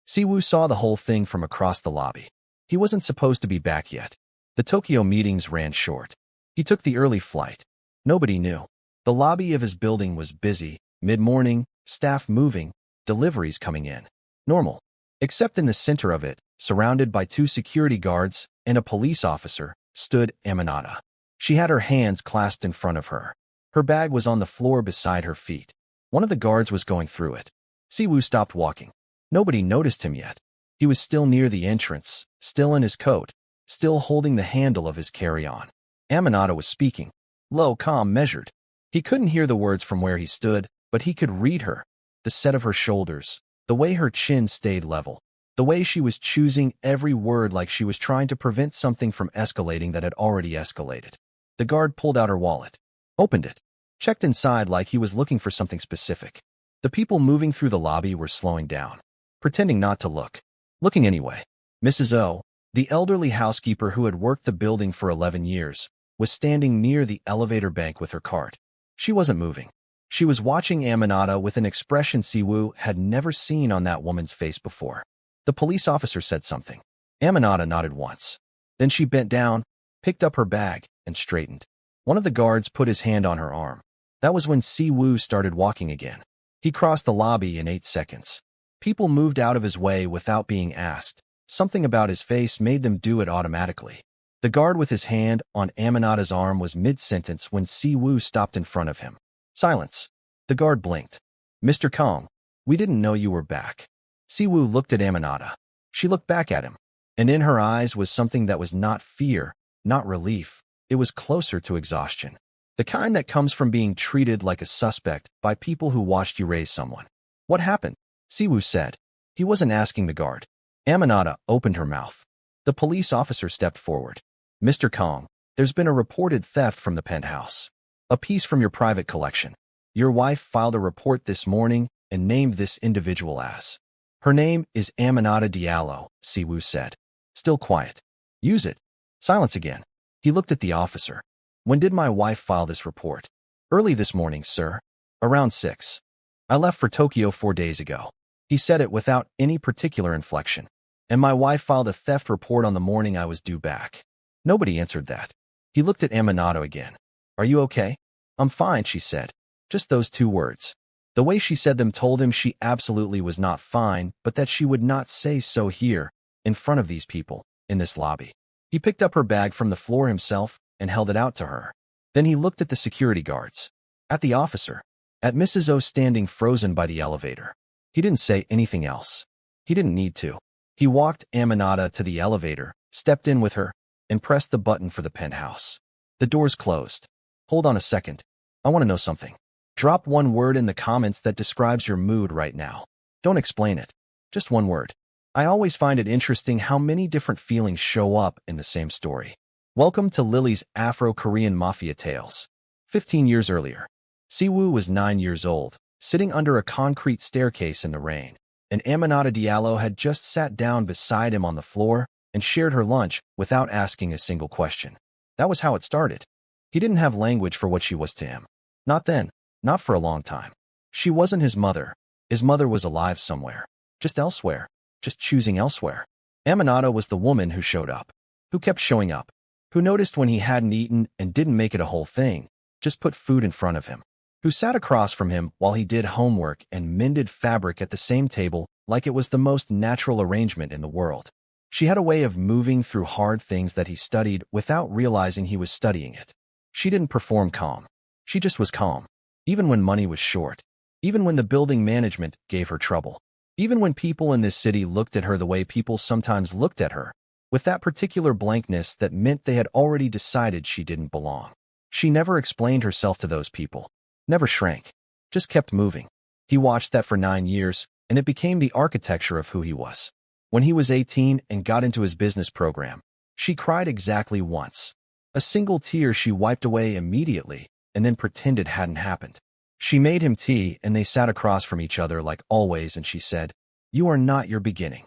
Siwoo saw the whole thing from across the lobby. He wasn't supposed to be back yet. The Tokyo meetings ran short. He took the early flight. Nobody knew. The lobby of his building was busy, mid-morning, staff moving, deliveries coming in. Normal. Except in the center of it, surrounded by 2 security guards and a police officer, stood Ammonata. She had her hands clasped in front of her. Her bag was on the floor beside her feet. One of the guards was going through it. Siwoo stopped walking. Nobody noticed him yet. He was still near the entrance, still in his coat, still holding the handle of his carry-on. Ammonata was speaking. Low, calm, measured. He couldn't hear the words from where he stood, but he could read her. The set of her shoulders, the way her chin stayed level, the way she was choosing every word like she was trying to prevent something from escalating that had already escalated. The guard pulled out her wallet, opened it, checked inside like he was looking for something specific. The people moving through the lobby were slowing down, pretending not to look, looking anyway. Mrs. O, the elderly housekeeper who had worked the building for 11 years, was standing near the elevator bank with her cart. She wasn't moving. She was watching Ammonata with an expression Siwoo had never seen on that woman's face before. The police officer said something. Ammonata nodded once. Then she bent down, picked up her bag, and straightened. One of the guards put his hand on her arm. That was when Siwoo started walking again. He crossed the lobby in 8 seconds. People moved out of his way without being asked. Something about his face made them do it automatically. The guard with his hand on Ammonata's arm was mid-sentence when Siwoo stopped in front of him. Silence. The guard blinked. Mr. Kong, we didn't know you were back. Siwoo looked at Ammonata. She looked back at him, and in her eyes was something that was not fear, not relief. It was closer to exhaustion. The kind that comes from being treated like a suspect by people who watched you raise someone. What happened? Siwoo said. He wasn't asking the guard. Ammonata opened her mouth. The police officer stepped forward. Mr. Kong, there's been a reported theft from the penthouse. A piece from your private collection. Your wife filed a report this morning and named this individual as. Her name is Maison Diallo, Siwoo said. Still quiet. Use it. Silence again. He looked at the officer. When did my wife file this report? Early this morning, sir. Around 6. I left for Tokyo 4 days ago. He said it without any particular inflection. And my wife filed a theft report on the morning I was due back. Nobody answered that. He looked at Ammonata again. Are you okay? I'm fine, she said. Just those 2 words. The way she said them told him she absolutely was not fine, but that she would not say so here, in front of these people, in this lobby. He picked up her bag from the floor himself and held it out to her. Then he looked at the security guards, at the officer, at Mrs. O standing frozen by the elevator. He didn't say anything else. He didn't need to. He walked Ammonata to the elevator, stepped in with her, and pressed the button for the penthouse. The doors closed. Hold on a second. I want to know something. Drop 1 word in the comments that describes your mood right now. Don't explain it. Just 1 word. I always find it interesting how many different feelings show up in the same story. Welcome to Lily's Afro-Korean Mafia tales. 15 years earlier, Siwoo was 9 years old, sitting under a concrete staircase in the rain, and Ammonata Diallo had just sat down beside him on the floor and shared her lunch without asking a single question. That was how it started. He didn't have language for what she was to him. Not then, not for a long time. She wasn't his mother. His mother was alive somewhere, just elsewhere, just choosing elsewhere. Ammonata was the woman who showed up, who kept showing up, who noticed when he hadn't eaten and didn't make it a whole thing, just put food in front of him, who sat across from him while he did homework and mended fabric at the same table like it was the most natural arrangement in the world. She had a way of moving through hard things that he studied without realizing he was studying it. She didn't perform calm. She just was calm. Even when money was short. Even when the building management gave her trouble. Even when people in this city looked at her the way people sometimes looked at her, with that particular blankness that meant they had already decided she didn't belong. She never explained herself to those people. Never shrank. Just kept moving. He watched that for 9 years, and it became the architecture of who he was. When he was 18 and got into his business program, she cried exactly once. A single tear she wiped away immediately and then pretended hadn't happened. She made him tea and they sat across from each other like always and she said, "You are not your beginning."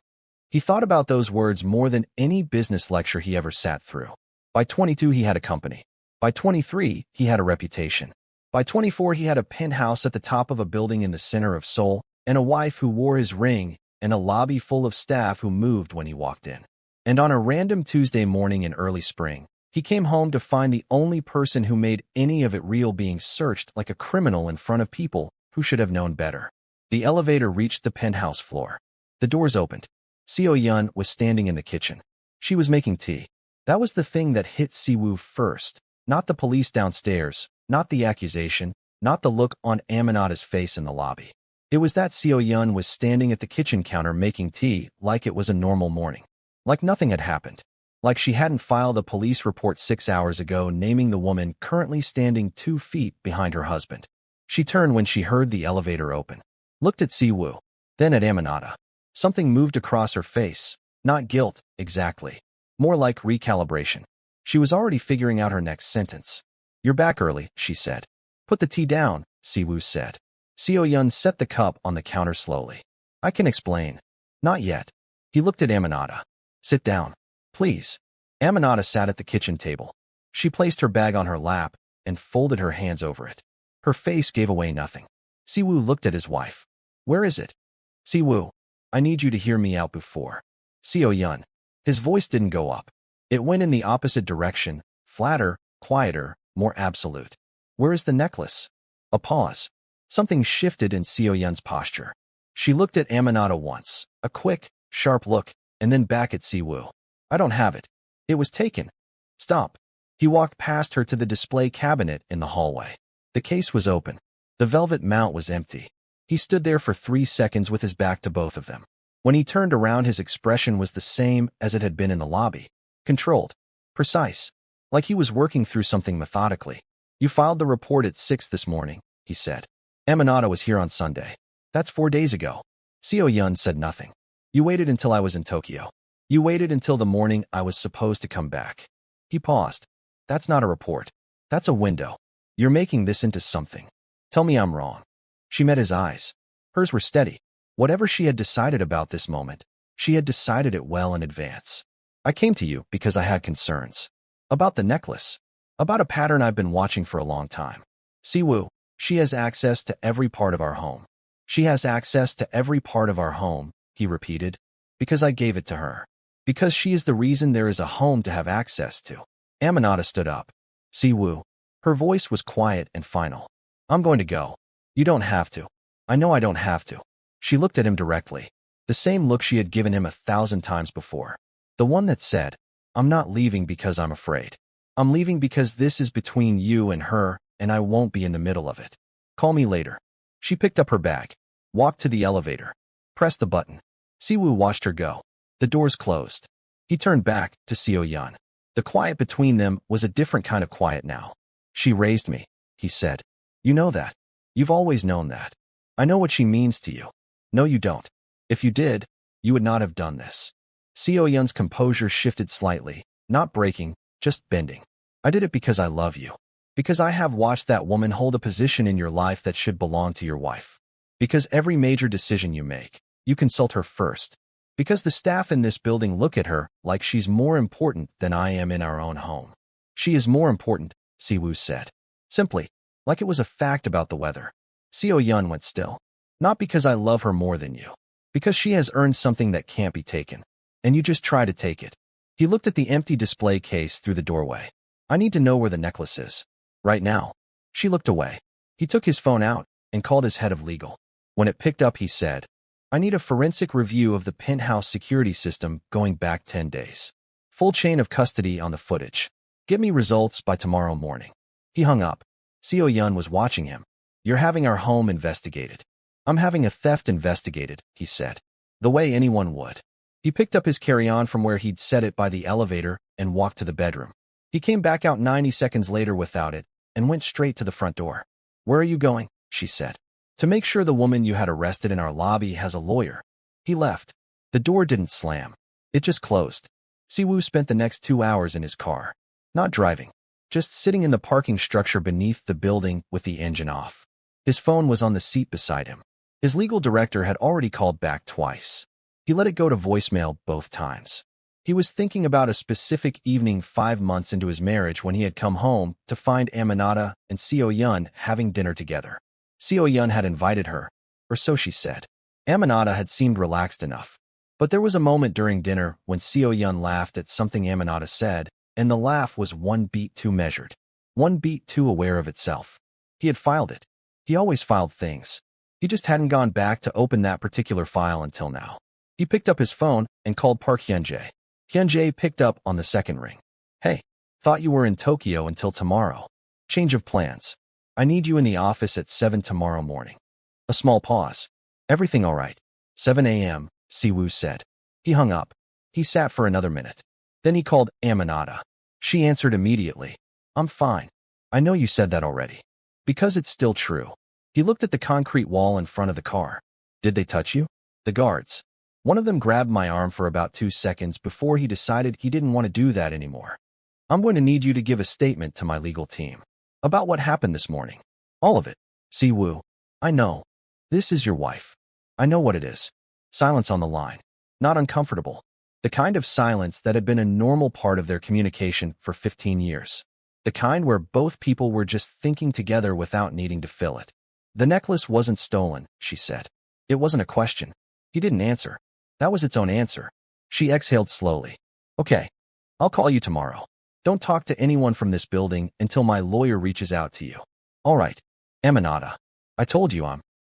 He thought about those words more than any business lecture he ever sat through. By 22 he had a company. By 23 he had a reputation. By 24 he had a penthouse at the top of a building in the center of Seoul and a wife who wore his ring and a lobby full of staff who moved when he walked in. And on a random Tuesday morning in early spring, he came home to find the only person who made any of it real being searched like a criminal in front of people who should have known better. The elevator reached the penthouse floor. The doors opened. Hyanj was standing in the kitchen. She was making tea. That was the thing that hit Siwoo first. Not the police downstairs, not the accusation, not the look on Ammonata's face in the lobby. It was that Hyanj was standing at the kitchen counter making tea like it was a normal morning. Like nothing had happened. Like she hadn't filed a police report 6 hours ago naming the woman currently standing 2 feet behind her husband. She turned when she heard the elevator open. Looked at Siwoo, then at Ammonata. Something moved across her face. Not guilt, exactly. More like recalibration. She was already figuring out her next sentence. "You're back early," she said. "Put the tea down," Siwoo said. Hyanj set the cup on the counter slowly. "I can explain." "Not yet." He looked at Ammonata. "Sit down, please." Ammonata sat at the kitchen table. She placed her bag on her lap and folded her hands over it. Her face gave away nothing. Siwoo looked at his wife. "Where is it?" "Siwoo, I need you to hear me out before." Hyanj. His voice didn't go up. It went in the opposite direction, flatter, quieter, more absolute. "Where is the necklace?" A pause. Something shifted in Hyanj's posture. She looked at Ammonata once, a quick, sharp look, and then back at Siwoo. "I don't have it. It was taken." "Stop." He walked past her to the display cabinet in the hallway. The case was open. The velvet mount was empty. He stood there for 3 seconds with his back to both of them. When he turned around, his expression was the same as it had been in the lobby. Controlled. Precise. Like he was working through something methodically. "You filed the report at 6 this morning," he said. "Ammonata was here on Sunday." "That's 4 days ago." Hyanj said nothing. "You waited until I was in Tokyo. You waited until the morning I was supposed to come back." He paused. "That's not a report. That's a window. You're making this into something. Tell me I'm wrong." She met his eyes. Hers were steady. Whatever she had decided about this moment, she had decided it well in advance. "I came to you because I had concerns. About the necklace. About a pattern I've been watching for a long time. Siwoo, she has access to every part of our home." "She has access to every part of our home," he repeated. "Because I gave it to her. Because she is the reason there is a home to have access to." Ammonata stood up. "Siwoo." Her voice was quiet and final. "I'm going to go. You don't have to. I know I don't have to." She looked at him directly. The same look she had given him 1,000 times before. The one that said, "I'm not leaving because I'm afraid. I'm leaving because this is between you and her, and I won't be in the middle of it. Call me later." She picked up her bag, walked to the elevator, pressed the button. Siwoo watched her go. The doors closed. He turned back to Hyanj. The quiet between them was a different kind of quiet now. "She raised me," he said. "You know that. You've always known that. I know what she means to you." "No, you don't. If you did, you would not have done this." Hyanj's composure shifted slightly, not breaking, just bending. "I did it because I love you. Because I have watched that woman hold a position in your life that should belong to your wife. Because every major decision you make, you consult her first. Because the staff in this building look at her like she's more important than I am in our own home." "She is more important," Siwoo said. Simply, like it was a fact about the weather. Hyanj went still. "Not because I love her more than you. Because she has earned something that can't be taken. And you just try to take it." He looked at the empty display case through the doorway. "I need to know where the necklace is. Right now." She looked away. He took his phone out and called his head of legal. When it picked up, he said, "I need a forensic review of the penthouse security system going back 10 days. Full chain of custody on the footage. Get me results by tomorrow morning." He hung up. Hyanj was watching him. "You're having our home investigated." "I'm having a theft investigated," he said. "The way anyone would." He picked up his carry-on from where he'd set it by the elevator and walked to the bedroom. He came back out 90 seconds later without it and went straight to the front door. "Where are you going?" she said. "To make sure the woman you had arrested in our lobby has a lawyer." He left. The door didn't slam. It just closed. Siwoo spent the next 2 hours in his car. Not driving. Just sitting in the parking structure beneath the building with the engine off. His phone was on the seat beside him. His legal director had already called back twice. He let it go to voicemail both times. He was thinking about a specific evening 5 months into his marriage when he had come home to find Ammonata and Hyanj having dinner together. Hyanj had invited her, or so she said. Ammonata had seemed relaxed enough. But there was a moment during dinner when Seo Yun laughed at something Ammonata said, and the laugh was one beat too measured, one beat too aware of itself. He had filed it. He always filed things. He just hadn't gone back to open that particular file until now. He picked up his phone and called Park Hyanj. Hyanj picked up on the second ring. Hey, thought you were in Tokyo until tomorrow. Change of plans. I need you in the office at 7 tomorrow morning. A small pause. Everything all right? 7 a.m., Siwoo said. He hung up. He sat for another minute. Then he called Ammonata. She answered immediately. I'm fine. I know you said that already. Because it's still true. He looked at the concrete wall in front of the car. Did they touch you? The guards. One of them grabbed my arm for about 2 seconds before he decided he didn't want to do that anymore. I'm going to need you to give a statement to my legal team. About what happened this morning. All of it. Siwoo. I know. This is your wife. I know what it is. Silence on the line. Not uncomfortable. The kind of silence that had been a normal part of their communication for 15 years. The kind where both people were just thinking together without needing to fill it. The necklace wasn't stolen, she said. It wasn't a question. He didn't answer. That was its own answer. She exhaled slowly. Okay. I'll call you tomorrow. Don't talk to anyone from this building until my lawyer reaches out to you. All right. Ammonata. I told you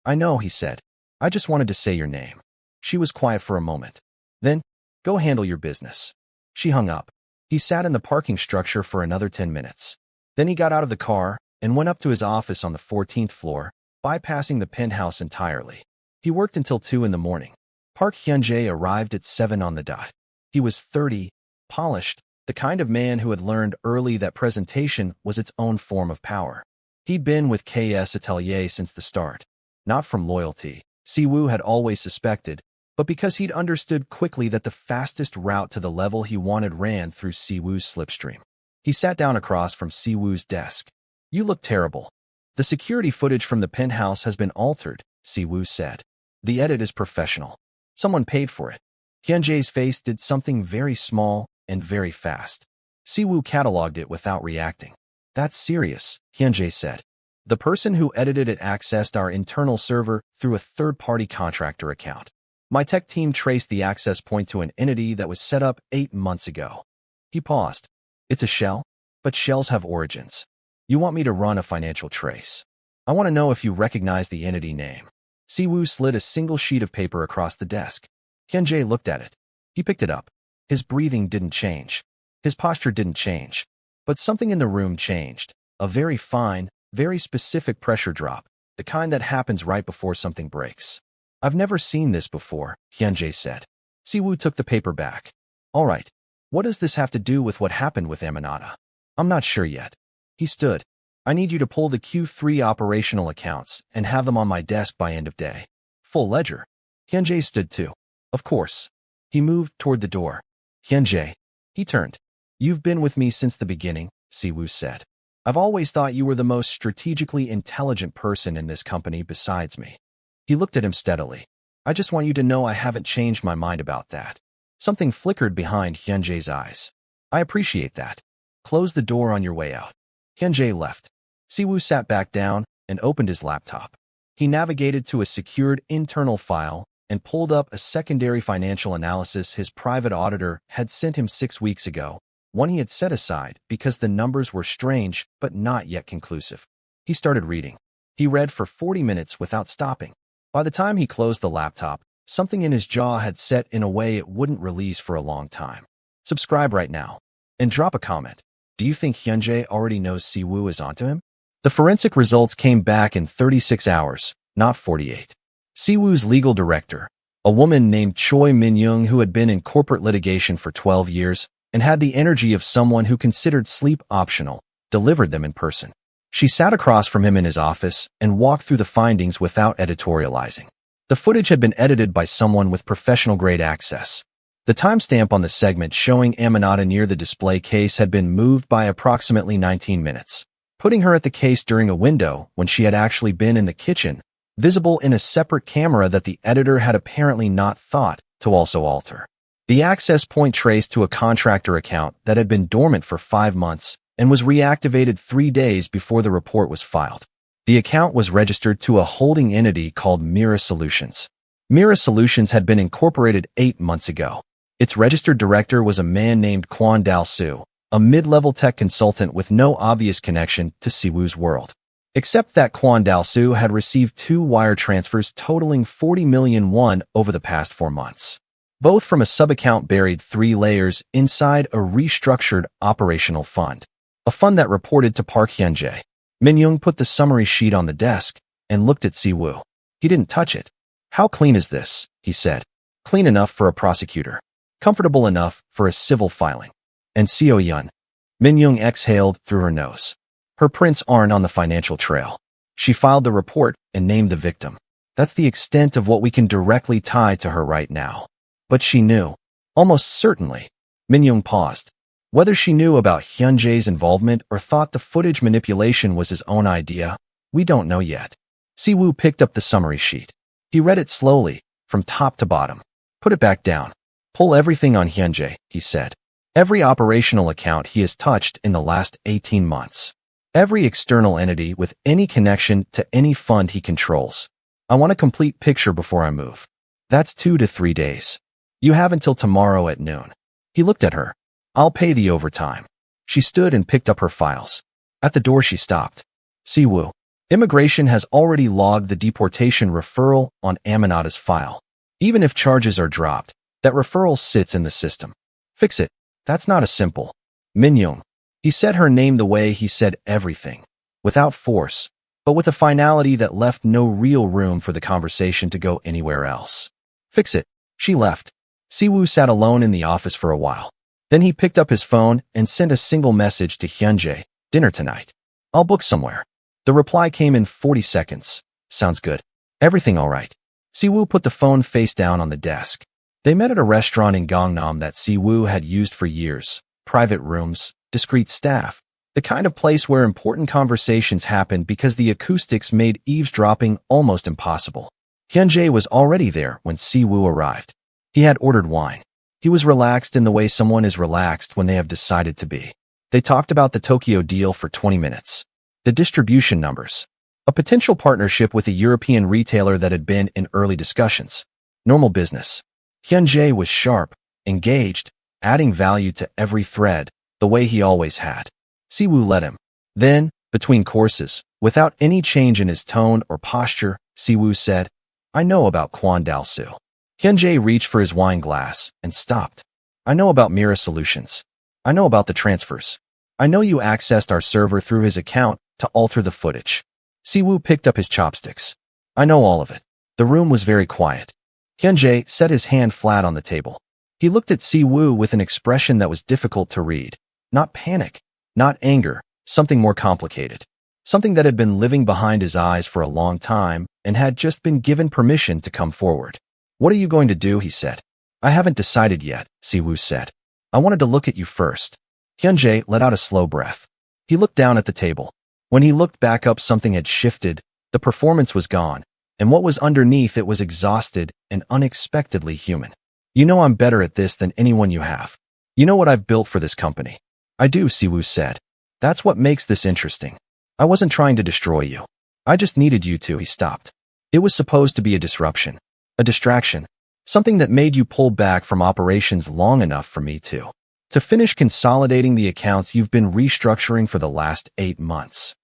I know, he said. I just wanted to say your name. She was quiet for a moment. Then, go handle your business. She hung up. He sat in the parking structure for another 10 minutes. Then he got out of the car and went up to his office on the 14th floor, bypassing the penthouse entirely. He worked until 2 in the morning. Park Hyanj arrived at 7 on the dot. He was 30, polished, the kind of man who had learned early that presentation was its own form of power. He'd been with KS Atelier since the start. Not from loyalty, Siwoo had always suspected, but because he'd understood quickly that the fastest route to the level he wanted ran through Siwoo's slipstream. He sat down across from Siwoo's desk. You look terrible. The security footage from the penthouse has been altered, Siwoo said. The edit is professional. Someone paid for it. Hyanj's face did something very small and very fast. Siwoo cataloged it without reacting. That's serious, Hyanj said. The person who edited it accessed our internal server through a third-party contractor account. My tech team traced the access point to an entity that was set up 8 months ago. He paused. It's a shell? But shells have origins. You want me to run a financial trace. I want to know if you recognize the entity name. Siwoo slid a single sheet of paper across the desk. Hyanj looked at it. He picked it up. His breathing didn't change. His posture didn't change. But something in the room changed. A very fine, very specific pressure drop, the kind that happens right before something breaks. I've never seen this before, Hyanj said. Siwoo took the paper back. All right. What does this have to do with what happened with Ammonata? I'm not sure yet. He stood. I need you to pull the Q3 operational accounts and have them on my desk by end of day. Full ledger. Hyanj stood too. Of course. He moved toward the door. Hyanj. He turned. You've been with me since the beginning, Siwoo said. I've always thought you were the most strategically intelligent person in this company besides me. He looked at him steadily. I just want you to know I haven't changed my mind about that. Something flickered behind Hyanj's eyes. I appreciate that. Close the door on your way out. Hyanj left. Siwoo sat back down and opened his laptop. He navigated to a secured internal file and pulled up a secondary financial analysis his private auditor had sent him 6 weeks ago, one he had set aside because the numbers were strange but not yet conclusive. He started reading. He read for 40 minutes without stopping. By the time he closed the laptop, something in his jaw had set in a way it wouldn't release for a long time. Subscribe right now. And drop a comment. Do you think Hyanj already knows Siwoo is onto him? The forensic results came back in 36 hours, not 48. Siwoo's legal director, a woman named Choi Min-young who had been in corporate litigation for 12 years and had the energy of someone who considered sleep optional, delivered them in person. She sat across from him in his office and walked through the findings without editorializing. The footage had been edited by someone with professional-grade access. The timestamp on the segment showing Ammonata near the display case had been moved by approximately 19 minutes, putting her at the case during a window when she had actually been in the kitchen, visible in a separate camera that the editor had apparently not thought to also alter. The access point traced to a contractor account that had been dormant for 5 months and was reactivated 3 days before the report was filed. The account was registered to a holding entity called Mira Solutions. Mira Solutions had been incorporated 8 months ago. Its registered director was a man named Quan Dal-Su, a mid-level tech consultant with no obvious connection to Siwoo's world. Except that Quan Dal-Su had received 2 wire transfers totaling 40 million won over the past 4 months. Both from a sub-account buried 3 layers inside a restructured operational fund. A fund that reported to Park Hyunjae. Min-young put the summary sheet on the desk and looked at Siwoo. He didn't touch it. "How clean is this?" he said. "Clean enough for a prosecutor. Comfortable enough for a civil filing." "And Seo Yun." Min-young exhaled through her nose. "Her prints aren't on the financial trail. She filed the report and named the victim. That's the extent of what we can directly tie to her right now." But she knew. Almost certainly. Min-young paused. Whether she knew about Hyunjae's involvement or thought the footage manipulation was his own idea, we don't know yet. Siwoo picked up the summary sheet. He read it slowly, from top to bottom. "Put it back down. Pull everything on Hyunjae," he said. "Every operational account he has touched in the last 18 months. Every external entity with any connection to any fund he controls. I want a complete picture before I move. That's 2 to 3 days. You have until tomorrow at noon." He looked at her. "I'll pay the overtime." She stood and picked up her files. At the door she stopped. "Siwoo, immigration has already logged the deportation referral on Ammonata's file. Even if charges are dropped, that referral sits in the system. Fix it. That's not a simple." "Min-young." He said her name the way he said everything, without force, but with a finality that left no real room for the conversation to go anywhere else. "Fix it." She left. Siwoo sat alone in the office for a while. Then he picked up his phone and sent a single message to Hyunjae. "Dinner tonight. I'll book somewhere." The reply came in 40 seconds. "Sounds good. Everything all right?" Siwoo put the phone face down on the desk. They met at a restaurant in Gangnam that Siwoo had used for years. Private rooms, discreet staff. The kind of place where important conversations happened because the acoustics made eavesdropping almost impossible. Hyunjae was already there when Siwoo arrived. He had ordered wine. He was relaxed in the way someone is relaxed when they have decided to be. They talked about the Tokyo deal for 20 minutes. The distribution numbers. A potential partnership with a European retailer that had been in early discussions. Normal business. Hyunjae was sharp, engaged, adding value to every thread, the way he always had. Siwoo let him. Then, between courses, without any change in his tone or posture, Siwoo said, "I know about Quan Dal-Su." Hyunjae reached for his wine glass and stopped. "I know about Mira Solutions. I know about the transfers. I know you accessed our server through his account to alter the footage." Siwoo picked up his chopsticks. "I know all of it." The room was very quiet. Hyunjae set his hand flat on the table. He looked at Siwoo with an expression that was difficult to read. Not panic, not anger, something more complicated. Something that had been living behind his eyes for a long time and had just been given permission to come forward. "What are you going to do?" he said. "I haven't decided yet," Siwoo said. "I wanted to look at you first." Hyunjae let out a slow breath. He looked down at the table. When he looked back up, something had shifted. The performance was gone, and what was underneath it was exhausted and unexpectedly human. "You know I'm better at this than anyone you have. You know what I've built for this company." "I do," Siwoo said. "That's what makes this interesting. I wasn't trying to destroy you. I just needed you to." He stopped. "It was supposed to be a disruption. A distraction. Something that made you pull back from operations long enough for me to finish consolidating the accounts you've been restructuring for the last 8 months."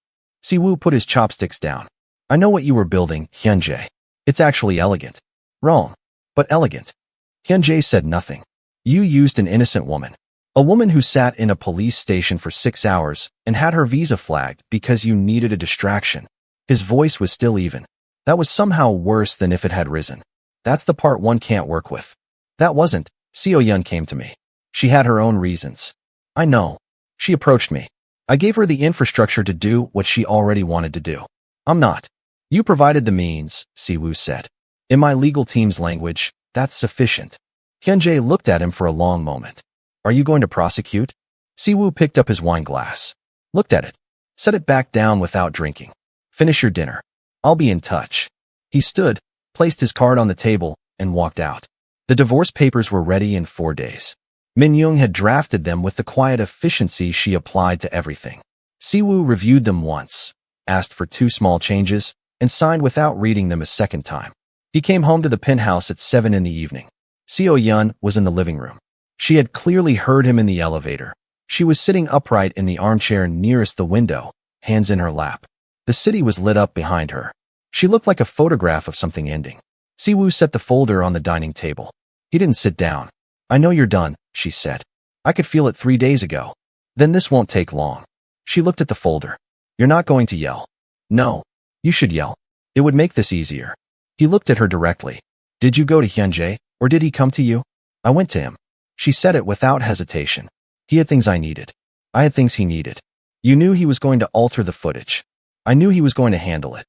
Siwoo put his chopsticks down. "I know what you were building, Hyunjae. It's actually elegant. Wrong, but elegant." Hyunjae said nothing. "You used an innocent woman. A woman who sat in a police station for 6 hours and had her visa flagged because you needed a distraction." His voice was still even. "That was somehow worse than if it had risen. That's the part one can't work with." "That wasn't." Seo Yun came to me. "She had her own reasons." "I know. She approached me. I gave her the infrastructure to do what she already wanted to do." "I'm not." "You provided the means," Siwoo said. "In my legal team's language, that's sufficient." Hyunjae looked at him for a long moment. "Are you going to prosecute?" Siwoo picked up his wine glass. Looked at it. Set it back down without drinking. "Finish your dinner. I'll be in touch." He stood, placed his card on the table, and walked out. The divorce papers were ready in 4 days. Min-young had drafted them with the quiet efficiency she applied to everything. Siwoo reviewed them once, asked for 2 small changes, and signed without reading them a second time. He came home to the penthouse at 7 in the evening. Seo Yun was in the living room. She had clearly heard him in the elevator. She was sitting upright in the armchair nearest the window, hands in her lap. The city was lit up behind her. She looked like a photograph of something ending. Siwoo set the folder on the dining table. He didn't sit down. "I know you're done," she said. "I could feel it 3 days ago. Then this won't take long." She looked at the folder. "You're not going to yell." "No. You should yell. It would make this easier." He looked at her directly. "Did you go to Hyanj, or did he come to you?" "I went to him." She said it without hesitation. "He had things I needed. I had things he needed. You knew he was going to alter the footage. I knew he was going to handle it."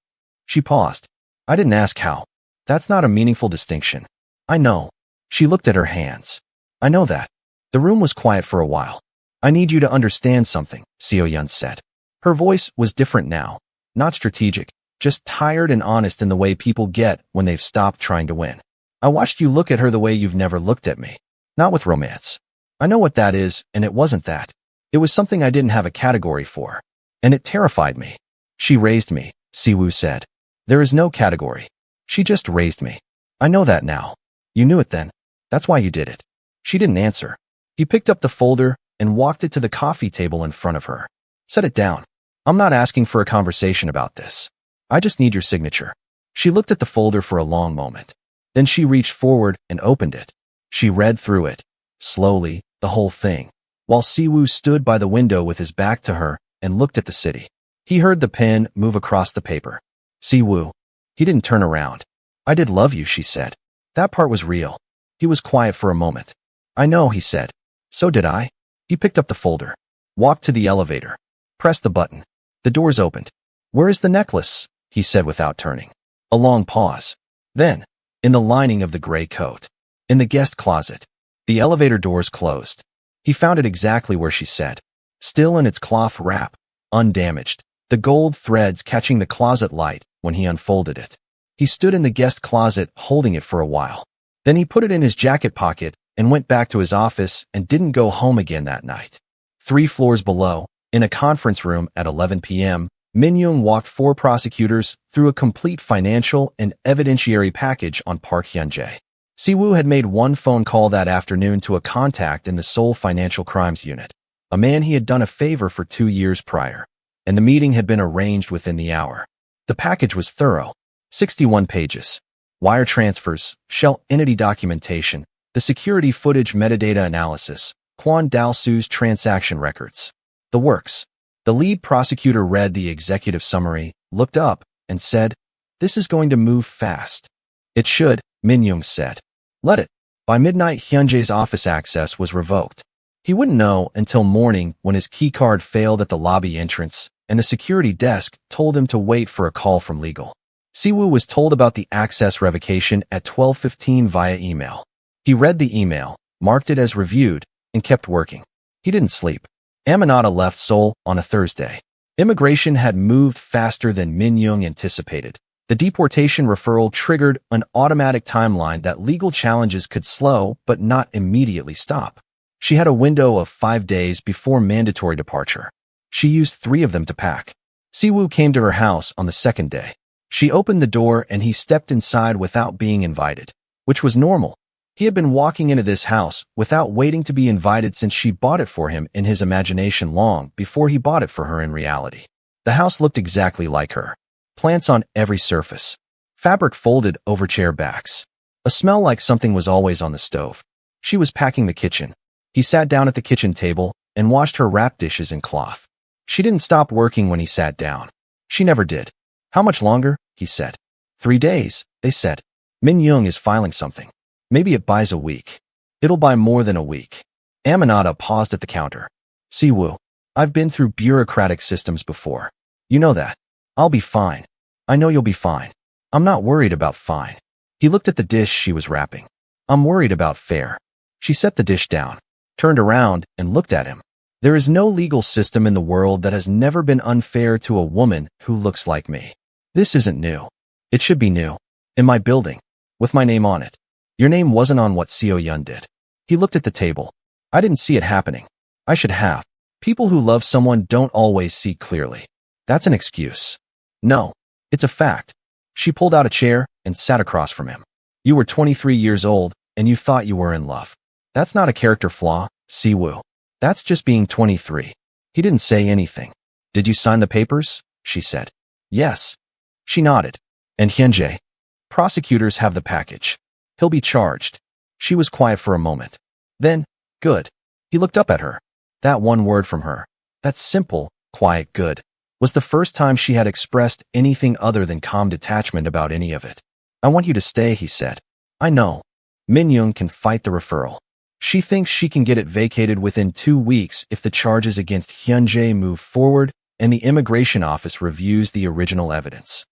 She paused. "I didn't ask how. That's not a meaningful distinction." "I know." She looked at her hands. "I know that." The room was quiet for a while. "I need you to understand something," Seo Yun said. Her voice was different now. Not strategic, just tired and honest in the way people get when they've stopped trying to win. "I watched you look at her the way you've never looked at me. Not with romance. I know what that is, and it wasn't that. It was something I didn't have a category for. And it terrified me." "She raised me," Siwoo said. "There is no category. She just raised me. I know that now. You knew it then. That's why you did it." She didn't answer. He picked up the folder and walked it to the coffee table in front of her. "Set it down. I'm not asking for a conversation about this. I just need your signature." She looked at the folder for a long moment. Then she reached forward and opened it. She read through it, slowly, the whole thing, while Siwoo stood by the window with his back to her and looked at the city. He heard the pen move across the paper. "Siwoo." He didn't turn around. "I did love you," she said. That part was real. He was quiet for a moment. "I know," he said. "So did I." He picked up the folder, walked to the elevator, pressed the button. The doors opened. "Where is the necklace?" he said without turning. A long pause. Then, "In the lining of the gray coat. In the guest closet." The elevator doors closed. He found it exactly where she said. Still in its cloth wrap, undamaged, the gold threads catching the closet light when he unfolded it. He stood in the guest closet holding it for a while. Then he put it in his jacket pocket and went back to his office and didn't go home again that night. 3 floors below, in a conference room at 11 p.m., Min Young walked 4 prosecutors through a complete financial and evidentiary package on Park Hyunjae. Siwoo had made one phone call that afternoon to a contact in the Seoul Financial Crimes Unit, a man he had done a favor for 2 years prior, and the meeting had been arranged within the hour. The package was thorough. 61 pages. Wire transfers, shell entity documentation, the security footage metadata analysis, Kwon Dal-Su's transaction records. The works. The lead prosecutor read the executive summary, looked up, and said, "This is going to move fast." "It should," Min Young said. "Let it." By midnight, Hyunjae's office access was revoked. He wouldn't know until morning when his keycard failed at the lobby entrance, and the security desk told him to wait for a call from legal. Siwoo was told about the access revocation at 12:15 via email. He read the email, marked it as reviewed, and kept working. He didn't sleep. Ammonata left Seoul on a Thursday. Immigration had moved faster than Min Young anticipated. The deportation referral triggered an automatic timeline that legal challenges could slow but not immediately stop. She had a window of 5 days before mandatory departure. She used 3 of them to pack. Siwoo came to her house on the 2nd day. She opened the door and he stepped inside without being invited, which was normal. He had been walking into this house without waiting to be invited since she bought it for him in his imagination long before he bought it for her in reality. The house looked exactly like her. Plants on every surface. Fabric folded over chair backs. A smell like something was always on the stove. She was packing the kitchen. He sat down at the kitchen table and washed her wrap dishes in cloth. She didn't stop working when he sat down. She never did. "How much longer?" he said. 3 days, they said. Min Young is filing something. Maybe it buys a week. It'll buy more than a week. Ammonata paused at the counter. "Siwoo, I've been through bureaucratic systems before. You know that. I'll be fine. I know you'll be fine. I'm not worried about fine." He looked at the dish she was wrapping. "I'm worried about fair." She set the dish down, turned around, and looked at him. "There is no legal system in the world that has never been unfair to a woman who looks like me. This isn't new. It should be new. In my building. With my name on it. Your name wasn't on what Seo Yun did." He looked at the table. "I didn't see it happening. I should have. People who love someone don't always see clearly. That's an excuse. No, it's a fact. She pulled out a chair and sat across from him. You were 23 years old, and you thought you were in love. That's not a character flaw, Siwoo. That's just being 23. He didn't say anything. Did you sign the papers? She said. Yes. She nodded. And Hyanj? Prosecutors have the package. He'll be charged. She was quiet for a moment. Then, good. He looked up at her. That one word from her, that simple, quiet good, was the first time she had expressed anything other than calm detachment about any of it. I want you to stay, he said. I know. Min Young can fight the referral. She thinks she can get it vacated within 2 weeks if the charges against Hyanj move forward and the immigration office reviews the original evidence.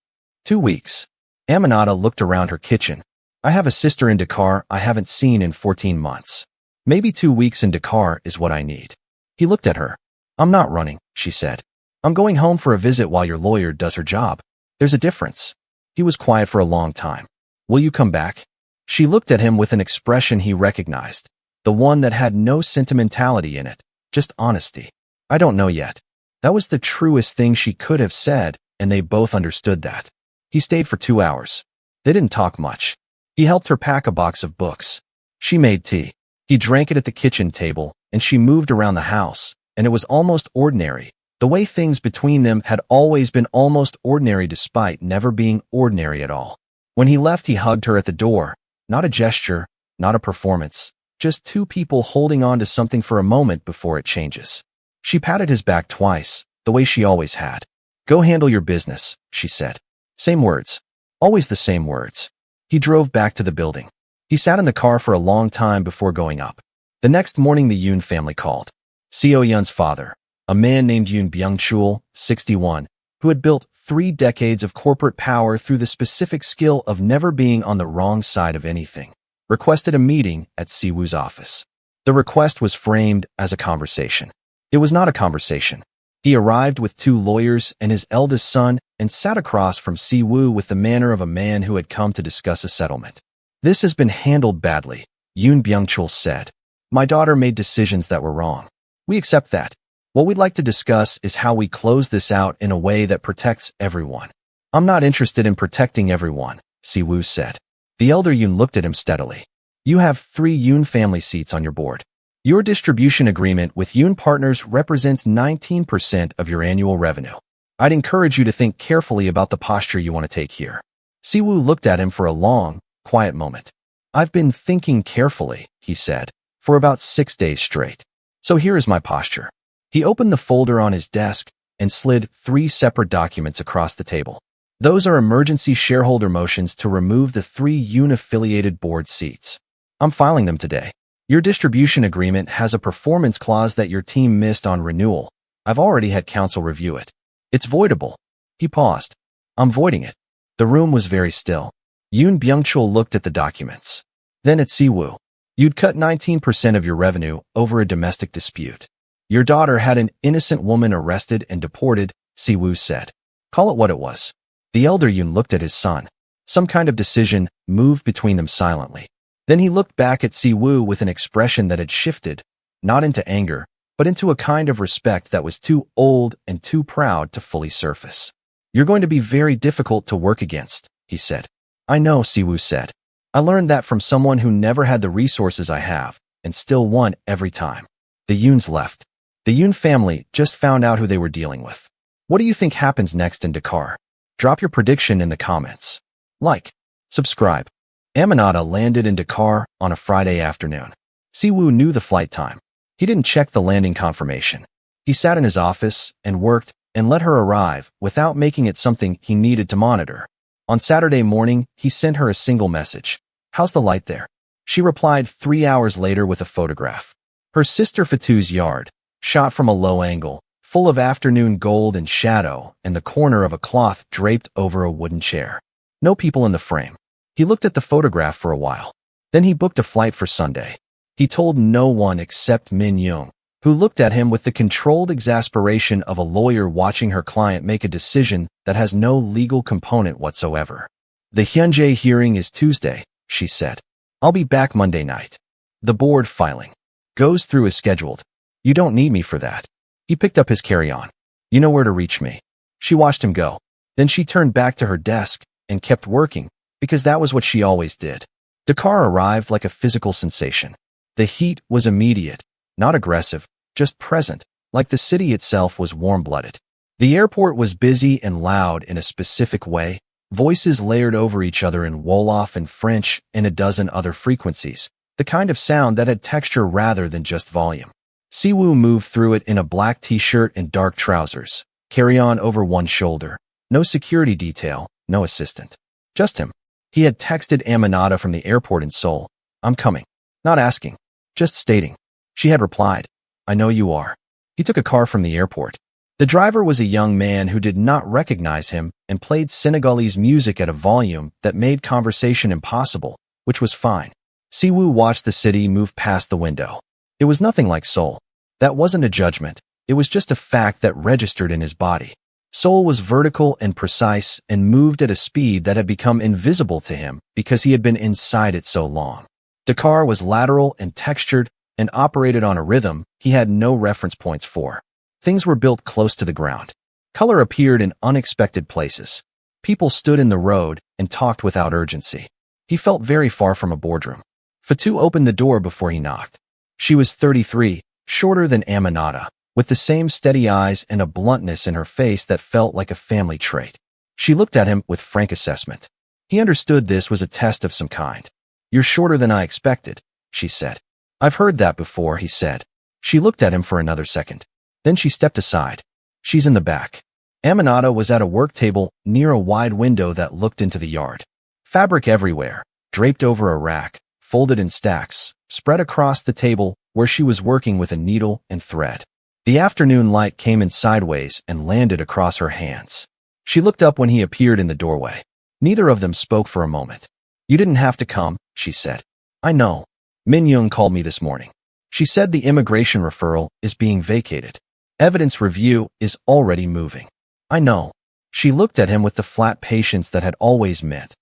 2 weeks. Ammonata looked around her kitchen. I have a sister in Dakar I haven't seen in 14 months. Maybe 2 weeks in Dakar is what I need. He looked at her. I'm not running, she said. I'm going home for a visit while your lawyer does her job. There's a difference. He was quiet for a long time. Will you come back? She looked at him with an expression he recognized, the one that had no sentimentality in it, just honesty. I don't know yet. That was the truest thing she could have said, and they both understood that. He stayed for 2 hours. They didn't talk much. He helped her pack a box of books. She made tea. He drank it at the kitchen table, and she moved around the house, and it was almost ordinary. The way things between them had always been almost ordinary despite never being ordinary at all. When he left, he hugged her at the door. Not a gesture, not a performance, just two people holding on to something for a moment before it changes. She patted his back twice, the way she always had. Go handle your business, she said. Same words. Always the same words. He drove back to the building. He sat in the car for a long time before going up. The next morning the Yoon family called. Seo Yun's father, a man named Yoon Byung-chul, 61, who had built 3 decades of corporate power through the specific skill of never being on the wrong side of anything, requested a meeting at Siwoo's office. The request was framed as a conversation. It was not a conversation. He arrived with 2 lawyers and his eldest son and sat across from Siwoo with the manner of a man who had come to discuss a settlement. This has been handled badly, Yoon Byung-chul said. My daughter made decisions that were wrong. We accept that. What we'd like to discuss is how we close this out in a way that protects everyone. I'm not interested in protecting everyone, Siwoo said. The elder Yoon looked at him steadily. You have 3 Yoon family seats on your board. Your distribution agreement with Yoon Partners represents 19% of your annual revenue. I'd encourage you to think carefully about the posture you want to take here. Siwoo looked at him for a long, quiet moment. I've been thinking carefully, he said, for about 6 days straight. So here is my posture. He opened the folder on his desk and slid 3 separate documents across the table. Those are emergency shareholder motions to remove the 3 Yoon-affiliated board seats. I'm filing them today. Your distribution agreement has a performance clause that your team missed on renewal. I've already had counsel review it. It's voidable. He paused. I'm voiding it. The room was very still. Yoon Byung-chul looked at the documents. Then at Siwoo. You'd cut 19% of your revenue over a domestic dispute. Your daughter had an innocent woman arrested and deported, Siwoo said. Call it what it was. The elder Yoon looked at his son. Some kind of decision moved between them silently. Then he looked back at Siwoo with an expression that had shifted, not into anger, but into a kind of respect that was too old and too proud to fully surface. You're going to be very difficult to work against, he said. I know, Siwoo said. I learned that from someone who never had the resources I have, and still won every time. The Yoons left. The Yoon family just found out who they were dealing with. What do you think happens next in Dakar? Drop your prediction in the comments. Like, subscribe. Ammonata landed in Dakar on a Friday afternoon. Siwoo knew the flight time. He didn't check the landing confirmation. He sat in his office and worked and let her arrive without making it something he needed to monitor. On Saturday morning, he sent her a single message. How's the light there? She replied 3 hours later with a photograph. Her sister Fatu's yard, shot from a low angle, full of afternoon gold and shadow, and the corner of a cloth draped over a wooden chair. No people in the frame. He looked at the photograph for a while. Then he booked a flight for Sunday. He told no one except Min Young, who looked at him with the controlled exasperation of a lawyer watching her client make a decision that has no legal component whatsoever. The Hyanj hearing is Tuesday, she said. I'll be back Monday night. The board filing goes through as scheduled. You don't need me for that. He picked up his carry-on. You know where to reach me. She watched him go. Then she turned back to her desk and kept working, because that was what she always did. Dakar arrived like a physical sensation. The heat was immediate, not aggressive, just present, like the city itself was warm-blooded. The airport was busy and loud in a specific way, voices layered over each other in Wolof and French and a dozen other frequencies, the kind of sound that had texture rather than just volume. Siwoo moved through it in a black t-shirt and dark trousers, carry-on over one shoulder. No security detail, no assistant. Just him. He had texted Ammonata from the airport in Seoul. "I'm coming." Not asking, just stating. She had replied, "I know you are." He took a car from the airport. The driver was a young man who did not recognize him and played Senegalese music at a volume that made conversation impossible, which was fine. Siwoo watched the city move past the window. It was nothing like Seoul. That wasn't a judgment. It was just a fact that registered in his body. Seoul was vertical and precise and moved at a speed that had become invisible to him because he had been inside it so long. Dakar was lateral and textured and operated on a rhythm he had no reference points for. Things were built close to the ground. Color appeared in unexpected places. People stood in the road and talked without urgency. He felt very far from a boardroom. Fatou opened the door before he knocked. She was 33, shorter than Ammonata, with the same steady eyes and a bluntness in her face that felt like a family trait. She looked at him with frank assessment. He understood this was a test of some kind. "You're shorter than I expected," she said. "I've heard that before," he said. She looked at him for another second. Then she stepped aside. "She's in the back." Ammonata was at a work table near a wide window that looked into the yard. Fabric everywhere, draped over a rack, folded in stacks, spread across the table where she was working with a needle and thread. The afternoon light came in sideways and landed across her hands. She looked up when he appeared in the doorway. Neither of them spoke for a moment. "You didn't have to come," she said. "I know. Min Young called me this morning. She said the immigration referral is being vacated. Evidence review is already moving." "I know." She looked at him with the flat patience that had always met.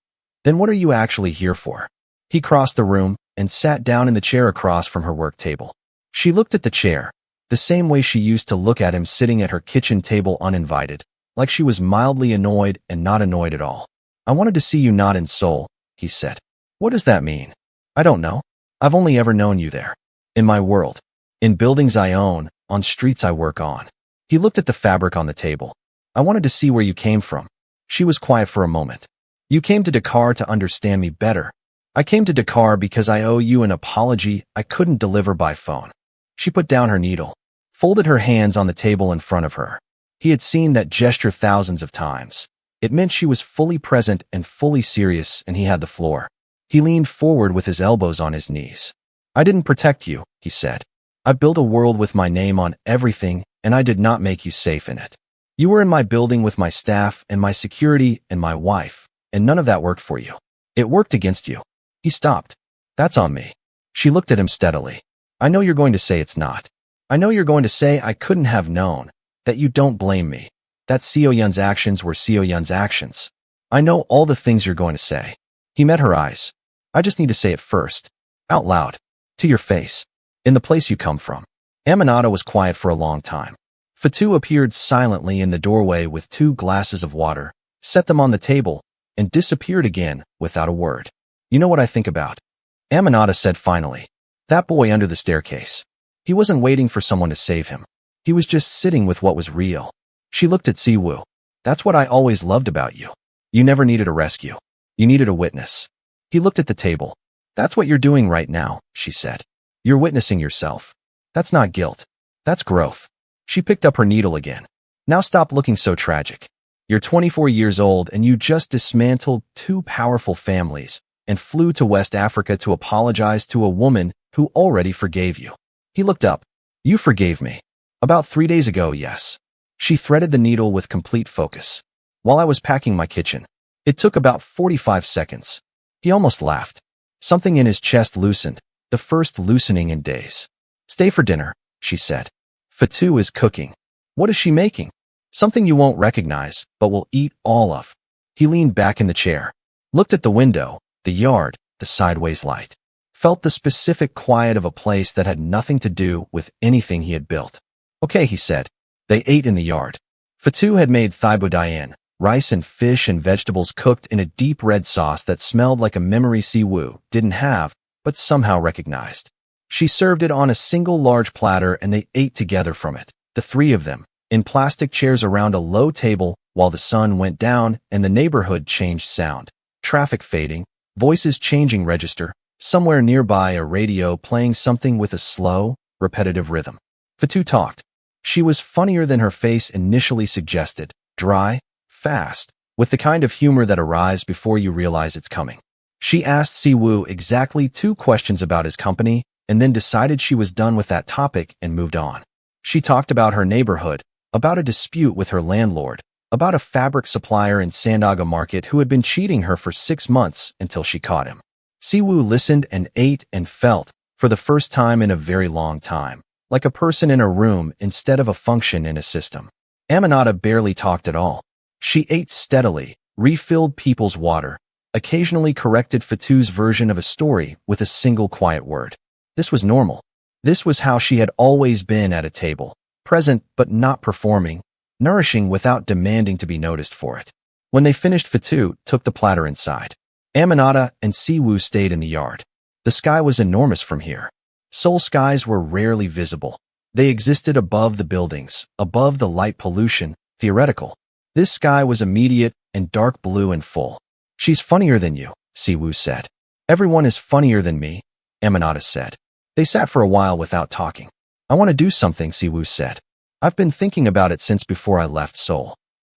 "Then what are you actually here for?" He crossed the room and sat down in the chair across from her work table. She looked at the chair, the same way she used to look at him sitting at her kitchen table uninvited, like she was mildly annoyed and not annoyed at all. "I wanted to see you not in Seoul," he said. "What does that mean?" "I don't know. I've only ever known you there. In my world. In buildings I own, on streets I work on." He looked at the fabric on the table. "I wanted to see where you came from." She was quiet for a moment. "You came to Dakar to understand me better." "I came to Dakar because I owe you an apology I couldn't deliver by phone." She put down her needle, folded her hands on the table in front of her. He had seen that gesture thousands of times. It meant she was fully present and fully serious, and he had the floor. He leaned forward with his elbows on his knees. "I didn't protect you," he said. "I built a world with my name on everything, and I did not make you safe in it. You were in my building with my staff and my security and my wife, and none of that worked for you. It worked against you." He stopped. "That's on me." She looked at him steadily. "I know you're going to say it's not. I know you're going to say I couldn't have known, that you don't blame me, that Seo Yun's actions were Seo Yun's actions. I know all the things you're going to say." He met her eyes. "I just need to say it first, out loud, to your face, in the place you come from." Ammonata was quiet for a long time. Fatou appeared silently in the doorway with 2 glasses of water, set them on the table, and disappeared again without a word. "You know what I think about?" Ammonata said finally. "That boy under the staircase. He wasn't waiting for someone to save him. He was just sitting with what was real." She looked at Siwoo. "That's what I always loved about you. You never needed a rescue. You needed a witness." He looked at the table. "That's what you're doing right now," she said. "You're witnessing yourself. That's not guilt. That's growth." She picked up her needle again. "Now stop looking so tragic. You're 24 years old and you just dismantled 2 powerful families and flew to West Africa to apologize to a woman who already forgave you." He looked up. "You forgave me. About 3 days ago, yes." She threaded the needle with complete focus. "While I was packing my kitchen. It took about 45 seconds. He almost laughed. Something in his chest loosened, the first loosening in days. "Stay for dinner," she said. "Fatou is cooking." "What is she making?" "Something you won't recognize, but will eat all of." He leaned back in the chair, looked at the window, the yard, the sideways light, felt the specific quiet of a place that had nothing to do with anything he had built. "Okay," he said. They ate in the yard. Fatou had made thibaudin, rice and fish and vegetables cooked in a deep red sauce that smelled like a memory Siwoo didn't have, but somehow recognized. She served it on a single large platter and they ate together from it, the three of them, in plastic chairs around a low table while the sun went down and the neighborhood changed sound. Traffic fading, voices changing register, somewhere nearby a radio playing something with a slow, repetitive rhythm. Fatou talked. She was funnier than her face initially suggested, dry, fast, with the kind of humor that arrives before you realize it's coming. She asked Siwoo exactly 2 questions about his company and then decided she was done with that topic and moved on. She talked about her neighborhood, about a dispute with her landlord, about a fabric supplier in Sandaga Market who had been cheating her for 6 months until she caught him. Siwoo listened and ate and felt, for the first time in a very long time, like a person in a room instead of a function in a system. Ammonata barely talked at all. She ate steadily, refilled people's water, occasionally corrected Fatou's version of a story with a single quiet word. This was normal. This was how she had always been at a table, present but not performing, nourishing without demanding to be noticed for it. When they finished, Fatou took the platter inside. Ammonata and Siwoo stayed in the yard. The sky was enormous from here. Seoul skies were rarely visible. They existed above the buildings, above the light pollution, theoretical. This sky was immediate and dark blue and full. She's funnier than you, Siwoo said. Everyone is funnier than me, Ammonata said. They sat for a while without talking. I want to do something, Siwoo said. I've been thinking about it since before I left Seoul.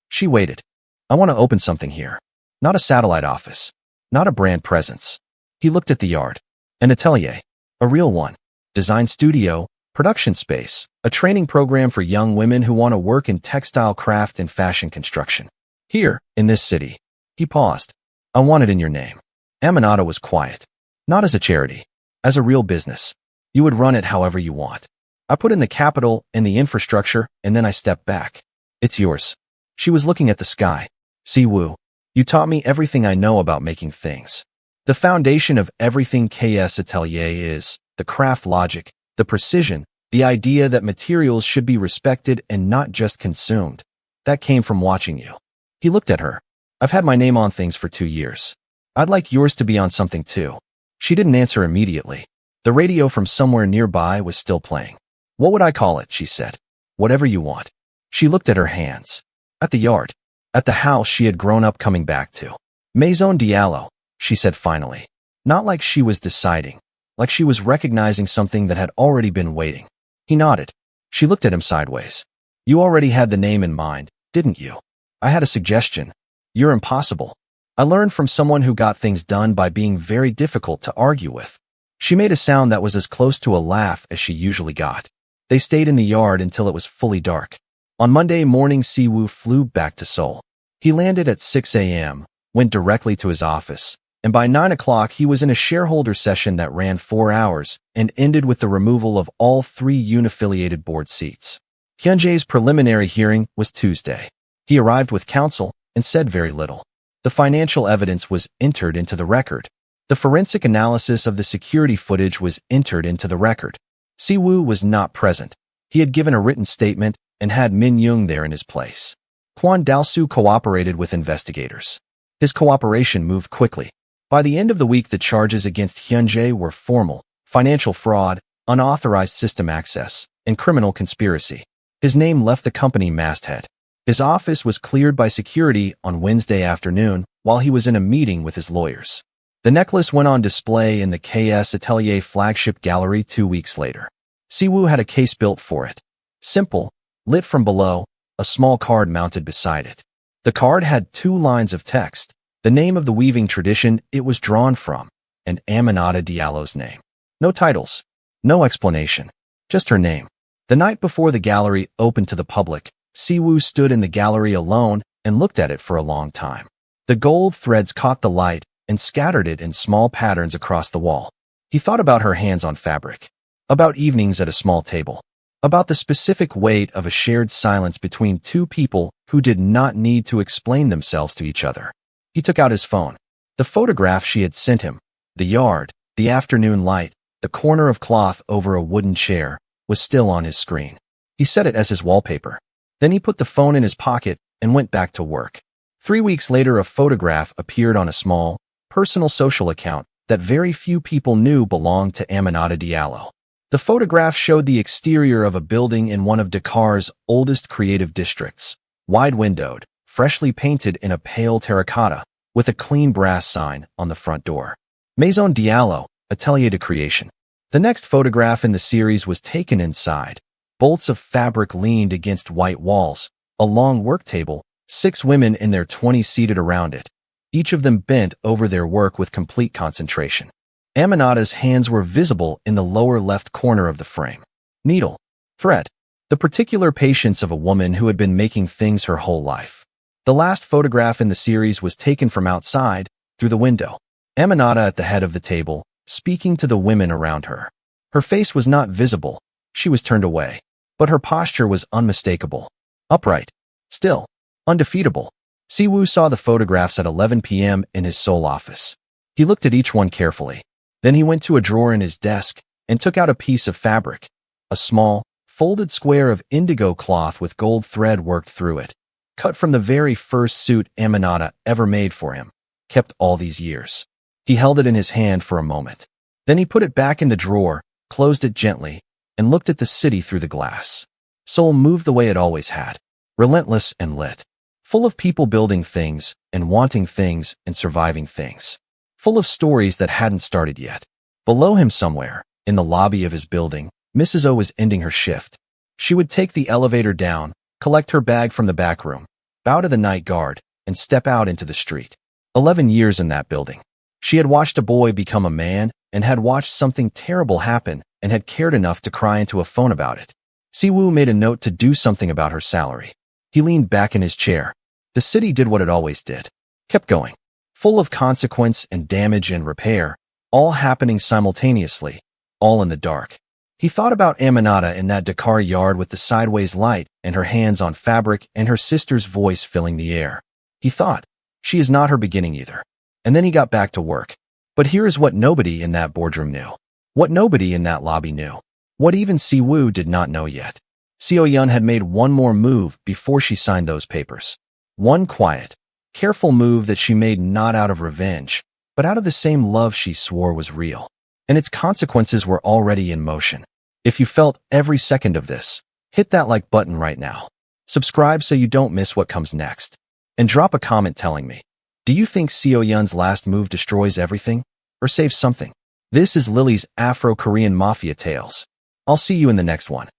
She waited. I want to open something here. Not a satellite office. Not a brand presence. He looked at the yard. An atelier. A real one. Design studio, production space, a training program for young women who want to work in textile craft and fashion construction. Here, in this city. He paused. I want it in your name. Ammonata was quiet. Not as a charity. As a real business. You would run it however you want. I put in the capital and the infrastructure, and then I stepped back. It's yours. She was looking at the sky. Siwoo, you taught me everything I know about making things. The foundation of everything KS Atelier is the craft logic, the precision, the idea that materials should be respected and not just consumed. That came from watching you. He looked at her. I've had my name on things for 2 years. I'd like yours to be on something too. She didn't answer immediately. The radio from somewhere nearby was still playing. What would I call it? She said. Whatever you want. She looked at her hands. At the yard. At the house she had grown up coming back to. Maison Diallo, she said finally. Not like she was deciding. Like she was recognizing something that had already been waiting. He nodded. She looked at him sideways. You already had the name in mind, didn't you? I had a suggestion. You're impossible. I learned from someone who got things done by being very difficult to argue with. She made a sound that was as close to a laugh as she usually got. They stayed in the yard until it was fully dark. On Monday morning, Siwoo flew back to Seoul. He landed at 6 a.m., went directly to his office, and by 9 o'clock he was in a shareholder session that ran 4 hours and ended with the removal of all 3 unaffiliated board seats. Hyanj's preliminary hearing was Tuesday. He arrived with counsel and said very little. The financial evidence was entered into the record. The forensic analysis of the security footage was entered into the record. Siwoo was not present. He had given a written statement and had Min Young there in his place. Kwon Dalsu cooperated with investigators. His cooperation moved quickly. By the end of the week, the charges against Hyanj were formal, financial fraud, unauthorized system access, and criminal conspiracy. His name left the company masthead. His office was cleared by security on Wednesday afternoon while he was in a meeting with his lawyers. The necklace went on display in the KS Atelier flagship gallery 2 weeks later. Siwoo had a case built for it. Simple, lit from below, a small card mounted beside it. The card had 2 lines of text, the name of the weaving tradition it was drawn from, and Ammonata Diallo's name. No titles, no explanation, just her name. The night before the gallery opened to the public, Siwoo stood in the gallery alone and looked at it for a long time. The gold threads caught the light and scattered it in small patterns across the wall. He thought about her hands on fabric, about evenings at a small table, about the specific weight of a shared silence between 2 people who did not need to explain themselves to each other. He took out his phone. The photograph she had sent him, the yard, the afternoon light, the corner of cloth over a wooden chair, was still on his screen. He set it as his wallpaper. Then he put the phone in his pocket and went back to work. 3 weeks later, a photograph appeared on a small, personal social account that very few people knew belonged to Maison Diallo. The photograph showed the exterior of a building in one of Dakar's oldest creative districts, wide-windowed, freshly painted in a pale terracotta, with a clean brass sign on the front door. Maison Diallo, Atelier de Création. The next photograph in the series was taken inside. Bolts of fabric leaned against white walls, a long work table, 6 women in their 20s seated around it, each of them bent over their work with complete concentration. Ammonata's hands were visible in the lower left corner of the frame. Needle. Thread. The particular patience of a woman who had been making things her whole life. The last photograph in the series was taken from outside, through the window. Ammonata at the head of the table, speaking to the women around her. Her face was not visible. She was turned away. But her posture was unmistakable. Upright. Still. Undefeatable. Siwoo saw the photographs at 11 p.m. in his sole office. He looked at each one carefully. Then he went to a drawer in his desk and took out a piece of fabric, a small, folded square of indigo cloth with gold thread worked through it, cut from the very first suit Ammonata ever made for him, kept all these years. He held it in his hand for a moment. Then he put it back in the drawer, closed it gently, and looked at the city through the glass. Seoul moved the way it always had, relentless and lit, full of people building things and wanting things and surviving things. Full of stories that hadn't started yet. Below him somewhere, in the lobby of his building, Mrs. O was ending her shift. She would take the elevator down, collect her bag from the back room, bow to the night guard, and step out into the street. 11 years in that building. She had watched a boy become a man and had watched something terrible happen and had cared enough to cry into a phone about it. Siwoo made a note to do something about her salary. He leaned back in his chair. The city did what it always did. Kept going. Full of consequence and damage and repair, all happening simultaneously, all in the dark. He thought about Ammonata in that Dakar yard with the sideways light and her hands on fabric and her sister's voice filling the air. He thought, she is not her beginning either. And then he got back to work. But here is what nobody in that boardroom knew. What nobody in that lobby knew. What even Siwoo did not know yet. Seo Yun had made one more move before she signed those papers. One quiet, careful move that she made not out of revenge, but out of the same love she swore was real. And its consequences were already in motion. If you felt every second of this, hit that like button right now. Subscribe so you don't miss what comes next. And drop a comment telling me, do you think Seo Yun's last move destroys everything, or saves something? This is Lily's Afro-Korean Mafia Tales. I'll see you in the next one.